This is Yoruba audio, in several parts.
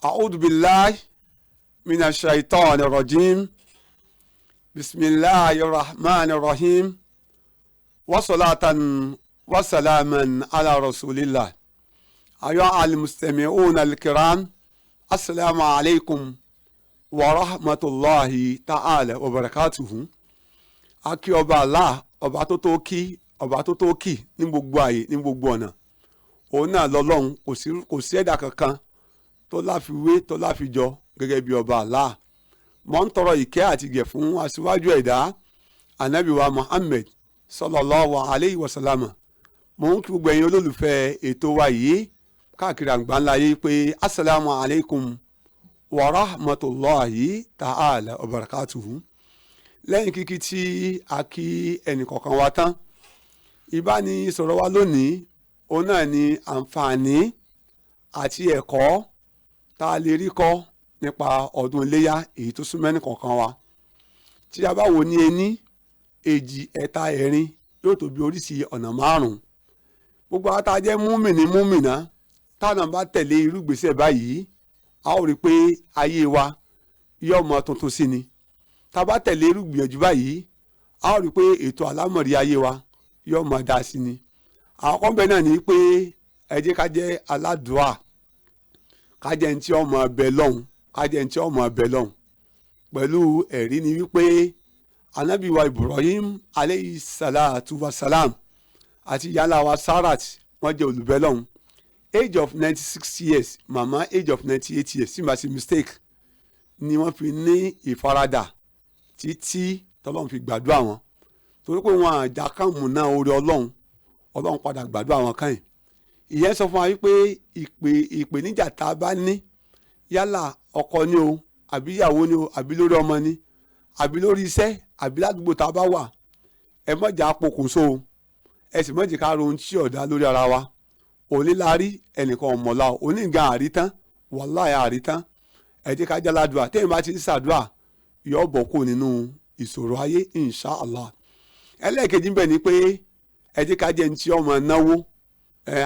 أعوذ بالله من الشيطان الرجيم بسم الله الرحمن الرحيم وصلاة وسلاما على رسول الله أيها المستمعون الكرام السلام عليكم ورحمة الله تعالى وبركاته akí ọba Allah ọba tó tó kí ọba tó tó kí ní gbogbo ààyè ní gbogbo ọ̀nà òun náà lọ́lọ́run kò sí ẹ̀dá kankan tó láfiwé tó láfijọ gẹ́gẹ́ bí ọba Allah mò ń tọrọ ìkẹ́ àti ìgẹ̀ fún aṣíwájú ẹ̀dá anabi wa Muhammad sallallahu alayhi wa sallam mò ń kí gbogbo ẹ̀yin olólùfẹ́ ètò wa yìí káàkiri àgbáńlá yìí pé assalamu alaykum wa rahmatulahi ta'ala wa barakatuhu lẹ́yìn kíkí tí a kí ẹnìkọ̀ọ̀kan wa tán ìbánisọ̀rọ̀ wa lónìí òun náà ni àǹfààní àti ẹ̀kọ́ tá a lè rí kọ́ nípa ọdún iléyá èyí tó súnmọ́ ẹnìkọ̀ọ̀kan wa tí a bá wò ní ení èjì ẹ̀ta ẹ̀rin yóò tó bí oríṣi ọ̀nà márùn-ún gbogbo àwọn tá a jẹ́ múmìnì múmìnà táwọn bá tẹ̀lé irú ìgbésẹ̀ báyìí a ó rí i pé ayé wa yóò mọ tuntun sí ni tá a bá tẹ̀lé irú gbìyànjú báyìí a ó rí i pé ètò àlámọ̀rí ayé wa yóò mọ dá sí ni àwọn kan bẹ náà ní pé ẹ jẹ́ ká jẹ́ aládùá ká jẹ́ ní tí ọmọ ọbẹ̀ lọ́hùn ká jẹ́ ní tí ọmọ ọbẹ̀ lọ́hùn pẹ̀lú ẹ̀rí ni wípé anabi wa Ibrahim aleyhi salatu wa salam àti yàrá wa Sarat wọ́n jẹ́ olùbẹ̀ lọ́hùn age of 96 years mama age of 98 years sí màsí mistake ni wọ́n fi ní ìfaradà títí tọ́lọ́run fi gbàdúrà wọn torí pé wọn àjà kàmù náà orí ọlọ́run padà gbàdúrà wọn kàn yìí ìyẹn sọ fún wa wípé ìpèníjà tá a bá ní yálà ọkọ ni o àbí ìyàwó ni o àbí lórí ọmọ ni àbí lórí iṣẹ́ àbí ládùúgbò tá a bá wà ẹ mọ̀jà pokùnso o ẹ sì mọ̀jì ká rohun tí ọ̀dà lórí ara wa òní la rí ẹnìkan ọ̀mọ̀lá o òní gan àrítán wàláhì àrítán ẹ jẹ́ ká jáládùá téèyàn bá ti ń ṣàdúrà yóò bọ́ kó nínú ìṣòro ayé insha Allah ẹlẹ́ẹ̀kejì ń bẹ ni pé ẹ jẹ́ ká jẹ́ ní tí ọmọ náwó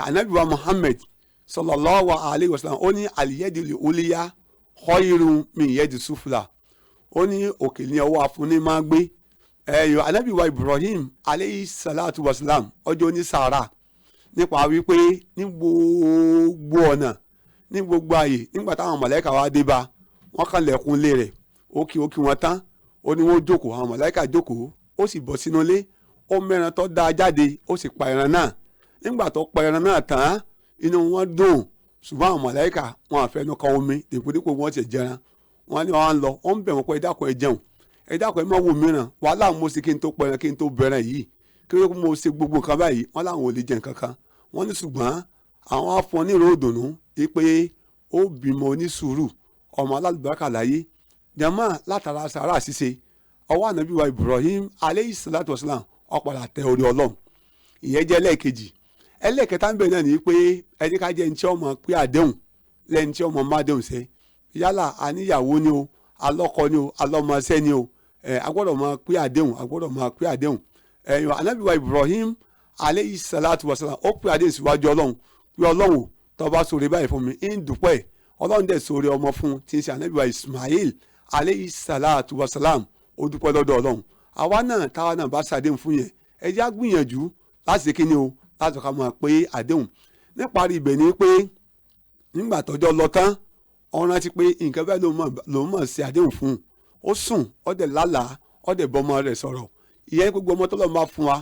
anabiwa Muhammad sallallahu alayhi wa sallam ó ní aliyadili uliya khayrun min yadi sufla ó ní òkè ní ọwọ́ afúnni máa gbé anabiwa Ibrahim alayhi salatu wa salam ọjọ́ ní sàárà nípa wípé ní gbogbo ọ̀nà ní gbogbo ààyè nígbà táwọn mọ̀lẹ́kà wá dé bá wọ́n kàn lẹ̀kùn lé rẹ̀ ó kí wọn tán ó ní wọ́n jókòó àwọn mọ̀lẹ́kà jókòó ó sì bọ́ sínú ilé ó mẹ́ran tó dáa jáde ó sì pa ẹran náà nígbà tó pa ẹran náà tán inú wọn dùn ṣùgbọ́n àwọn mọ̀lẹ́kà wọn àfẹnú kan omi dèpòdépò wọn ti jẹran wọn ni wọn lọ wọn bẹ̀ wọn pé ẹ dákun ẹ má wò mìíràn wàhálà mo ṣe kí n tó pẹran kí n tó bẹ̀rẹ̀ yìí kí ló mo ṣe gbogbo nǹkan báyìí wọn làwọn ò lè jẹ nǹkan kan wọn ní ṣùgbọ́n àwọn afọ nírò òdùnnú pé ó bímọ onísùúrù ọmọ alálùbáríkà láyé jama látara sàárà ṣíṣe ọwọ́ ànábì wa Ibrahim aleyhi salatu wasalam ọ̀padà tẹ orí ọlọ́run ìyẹn jẹ́ ẹlẹ́ẹ̀kejì ẹlẹ́ẹ̀kẹta ń bẹ náà ní pé ẹni ká jẹ́ ní tí ọmọ pé àdéhùn lẹ́ni tí ọmọ má déhùn ṣe yálà àníyàwó ni o alọ́kọ ni o alọ́mọṣẹ́ ni o agbọ́dọ̀ máa pé àdéhùn ànábì wa Ibrahim aleyhi salatu wasalam ó pé àdéhùn síwájú ọlọ́run pé ọlọ́run tó bá ṣoore báyìí fún mi ń dúpẹ́ ọlọ́run dẹ̀ ṣoore ọmọ fún tí ń ṣe ànábì wa Ismail aleyhi salatu wasalam ó dúpẹ́ lọ́dọ̀ ọlọ́run àwa náà táwa náà bá ṣàdéhùn fún yẹn ẹ já gbìyànjú láti ṣe kíni o láti ká máa pé àdéhùn níparí ibẹ̀ ni pé nígbà tọ́jọ́ lọ tán ọ̀ràn ti pé nǹkan bẹ́ẹ̀ ló mọ̀ ṣe àdéhùn fún un ó sùn ó dẹ̀ lálàá ó dẹ̀ bọ́mọ rẹ̀ sọ̀rọ̀ ìyẹn gbogbo ọmọ tọ́lọ́ máa fún wa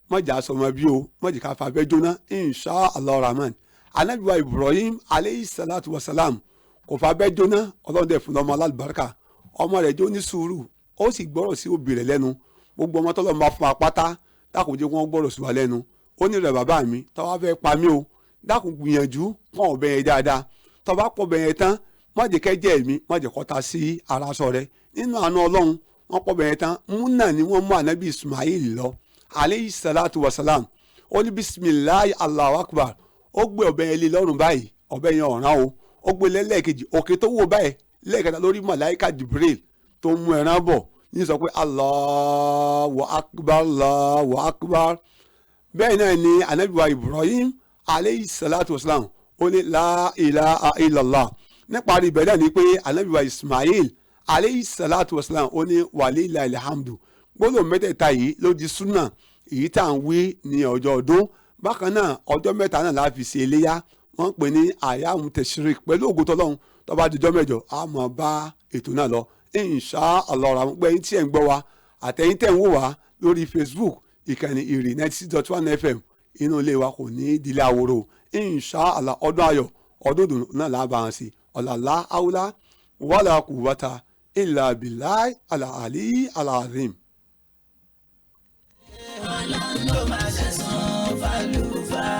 mọ̀jà sọmọ bí o mọ̀jì ká fa abẹ́ jóná insha Allah rahman anabi wa Ibrahim aleyhi salatu wa salam kò fa abẹ́ jóná ọlọ́run dẹ̀ fún ọmọ alálùbáríkà ọmọ rẹ̀ jó ní sùúrù ó sì gbọ́rọ̀ sí òbí rẹ̀ lẹ́nu gbogbo ọmọ tọ́lọ́ máa fún apáta dákun jẹ́ wọ́n gbọ́rọ̀ sí wa lẹ́nu ó ní rẹ̀ bàbá mi tó wá fẹ́ pa mí o dákun gbìyànjú pọ́n ọ̀bẹ yẹn dáadáa tó bá pọ̀ ọ̀bẹ yẹn tán má jẹ́ kẹ́jẹ́ mi má jẹ́ kọ́ta sí ara aṣọ rẹ̀ nínú àánú ọlọ́run wọ́n pọ̀ ọ̀bẹ yẹn tán múnà ni wọ́n mú ànábì Ismail lọ aleyhi salatu wa salam ó ní bisimilahi Allahu akbar ó gbé ọ̀bẹ yẹn lé lọ́rùn báyìí ọ̀bẹ yẹn ọ̀ràn o ó gbé lẹ́lẹ́kejì òkè tó wò báyìí lẹ́ẹ̀kẹta lórí màláíkà Jibril tó mú ẹran bọ̀ ní sọ pé Allahu akbar Allahu akbar bẹ́ẹ̀ náà ni anabi wa Ibrahim aleyhi salatu wa salam ó ní la ilaha illallah níparí ibẹ̀ náà ni pé Ànábì wa Ismail aleyhi salatu wasalam ó ní wàlílà ilhamdu gbólóhùn mẹ́tẹ̀ẹ̀ta yìí ló di súnà èyí tá à ń wí ní ọjọ́ ọdún. Bákan náà ọjọ́ mẹ́ta náà la fi ṣe iléyá wọ́n ń pè ní ayamu tashrik pẹ̀lú ògo tọ́lọ́run tó bá dijọ́ mẹ́jọ a máa bá ètò náà lọ insha Allah. àwọn gbẹ̀yìn tí ẹ̀ ń gbọ́ wa àtẹ̀yìn tẹ̀ ń wò wá lórí Facebook ìkànnì ìrì 96.1 FM inú ilé wa kò ní ìdílé àwòrò insha Allah. ọdún ayọ̀ ọdún dùn náà lábàá hàn sí ọ̀làlá àwùlá wàlà quwwata illa billahi al-ali al-azim.